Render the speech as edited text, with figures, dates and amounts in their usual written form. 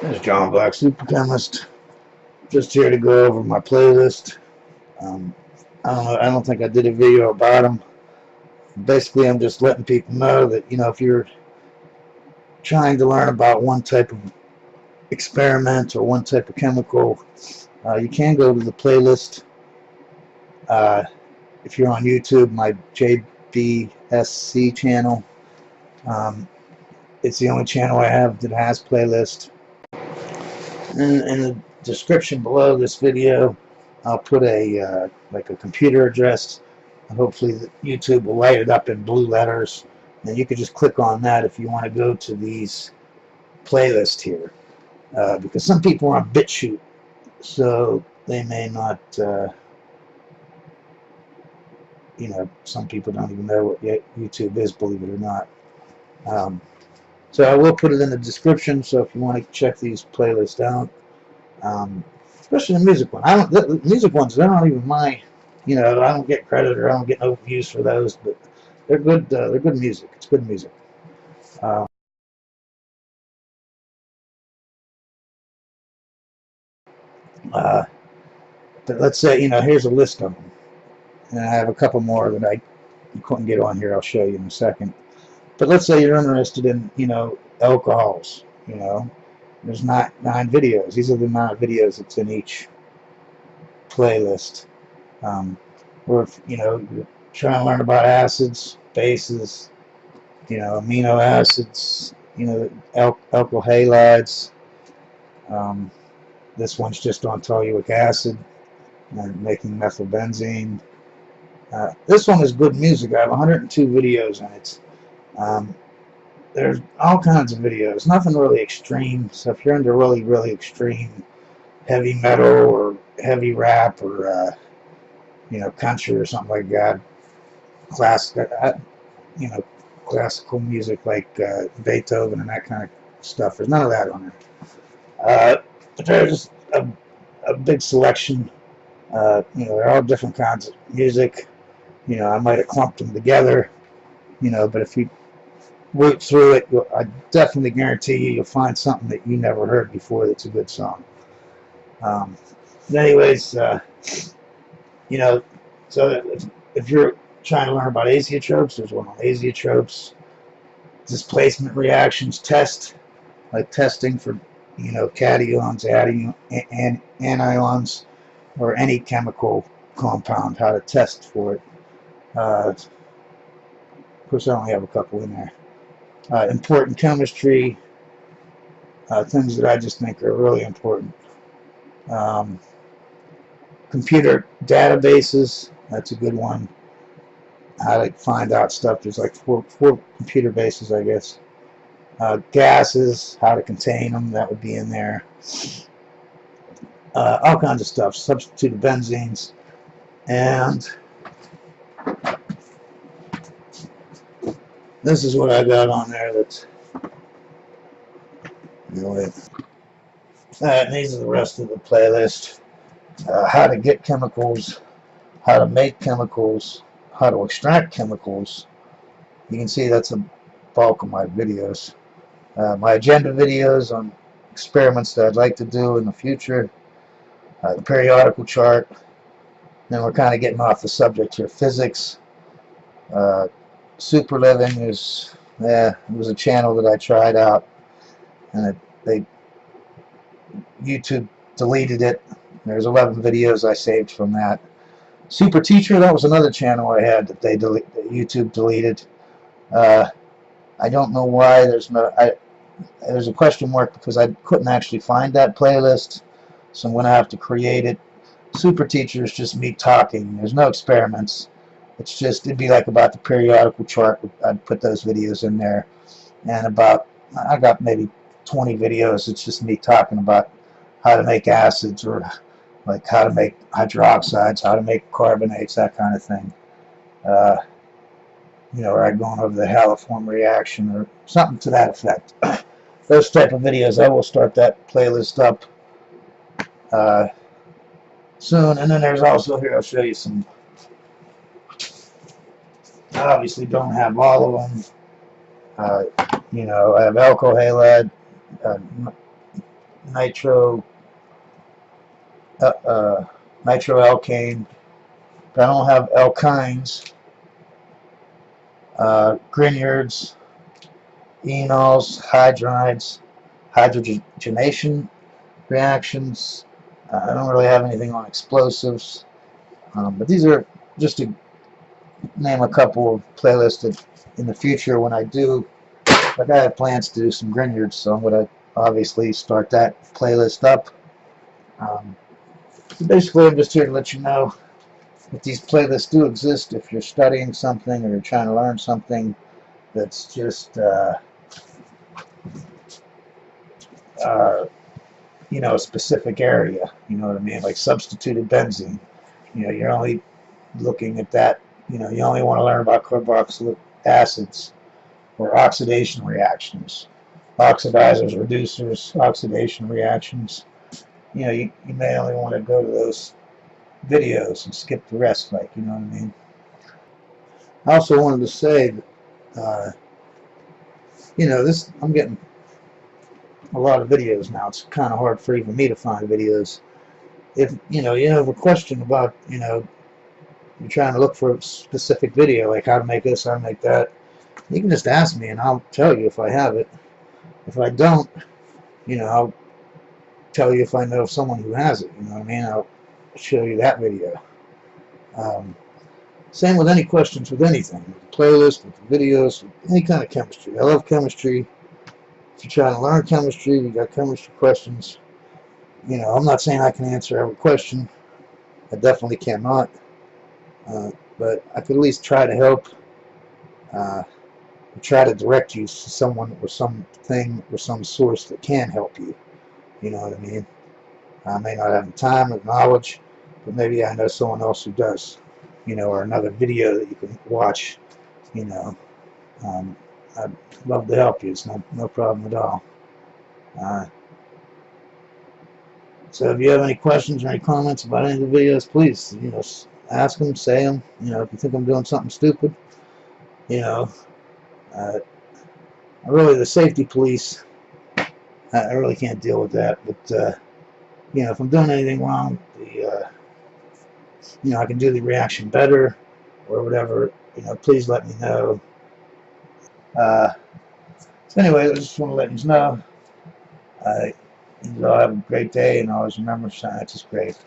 This is John Black, Super Chemist. Just here to go over my playlist. Um, I don't think I did a video about them. Basically, I'm just letting people know that, if you're trying to learn about one type of experiment or one type of chemical, you can go to the playlist. If you're on YouTube, my Jbsc channel. It's the only channel I have that has playlist. In the description below this video, I'll put a computer address. Hopefully YouTube will light it up in blue letters, and you can just click on that if you want to go to these playlists here. Because some people are on BitChute, so they may not, some people don't even know what YouTube is, believe it or not. So I will put it in the description, so if you want to check these playlists out, especially the music one. The music ones, they're not even my, I don't get credit or I don't get no views for those, but they're good. They're good music. It's good music. But let's say, here's a list of them, and I have a couple more that I couldn't get on here. I'll show you in a second. But let's say you're interested in, alcohols. There's not 9 videos. These are the 9 videos that's in each playlist. Or if, you're trying to learn about acids, bases, amino acids, alkyl halides. This one's just on toluic acid and making methylbenzene. This one is good music. I have 102 videos in it. There's all kinds of videos, nothing really extreme. So if you're into really, really extreme heavy metal or heavy rap or, country or something like that, classical music like Beethoven and that kind of stuff, there's none of that on there. But there's a big selection. They're all different kinds of music. I might have clumped them together, but if you root through it, I definitely guarantee you'll find something that you never heard before that's a good song. But anyways, so if you're trying to learn about azeotropes, there's one on azeotropes. Displacement reactions test, like testing for, cations, anions, or any chemical compound, how to test for it. Of course, I only have a couple in there. Important chemistry, things that I just think are really important. Computer databases, that's a good one. How to find out stuff. There's like four computer bases, I guess. Gases, how to contain them, that would be in there. All kinds of stuff. Substituted benzenes. And this is what I got on there that's and these are the rest of the playlist. How to get chemicals, how to make chemicals, how to extract chemicals. You can see that's a bulk of my videos. My agenda videos on experiments that I'd like to do in the future. The periodical chart. Then we're kind of getting off the subject here. Physics. Super Living is, it was a channel that I tried out, and YouTube deleted it. There's 11 videos I saved from that. Super Teacher, that was another channel I had that YouTube deleted. I don't know why. There's a question mark because I couldn't actually find that playlist, so I'm going to have to create it. Super Teacher is just me talking. There's no experiments. It's just, it'd be like about the periodical chart. I'd put those videos in there. And I got maybe 20 videos. It's just me talking about how to make acids, or like how to make hydroxides, how to make carbonates, that kind of thing. Or I'm going over the haliform reaction or something to that effect. Those type of videos, I will start that playlist up soon. And then there's also here, I'll show you some. I obviously don't have all of them. I have alkyl halide, nitro nitroalkane, but I don't have alkynes, grignards, enols, hydrides, hydrogenation reactions. I don't really have anything on explosives, but these are just to name a couple of playlists that in the future when I do, like I have plans to do some Grignards, so I'm going to obviously start that playlist up. So basically, I'm just here to let you know that these playlists do exist if you're studying something or you're trying to learn something that's just, you know, a specific area. You know what I mean? Like substituted benzene. You know, you're only looking at that. You know, you only want to learn about carboxylic acids or oxidation reactions, oxidizers, reducers, oxidation reactions. You know, you may only want to go to those videos and skip the rest, like, you know what I mean? I also wanted to say that, you know, I'm getting a lot of videos now. It's kind of hard for even me to find videos. If, you know, you have a question about, you know, you're trying to look for a specific video, like how to make this, how to make that, you can just ask me and I'll tell you if I have it. If I don't, you know, I'll tell you if I know of someone who has it, you know what I mean? I'll show you that video. Same with any questions with anything, with the playlist, with the videos, with any kind of chemistry. I love chemistry. If you're trying to learn chemistry, we got chemistry questions. You know, I'm not saying I can answer every question. I definitely cannot. But I could at least try to help. Try to direct you to someone or something or some source that can help you. You know what I mean? I may not have the time or the knowledge, but maybe I know someone else who does. You know, or another video that you can watch. You know, I'd love to help you. It's no problem at all. So if you have any questions or any comments about any of the videos, please, you know, ask them, say them. You know, if you think I'm doing something stupid, you know, really the safety police, I really can't deal with that. But you know, if I'm doing anything wrong, you know, I can do the reaction better or whatever. You know, please let me know. So anyway, I just want to let you know. You all have a great day, and always remember, science is great.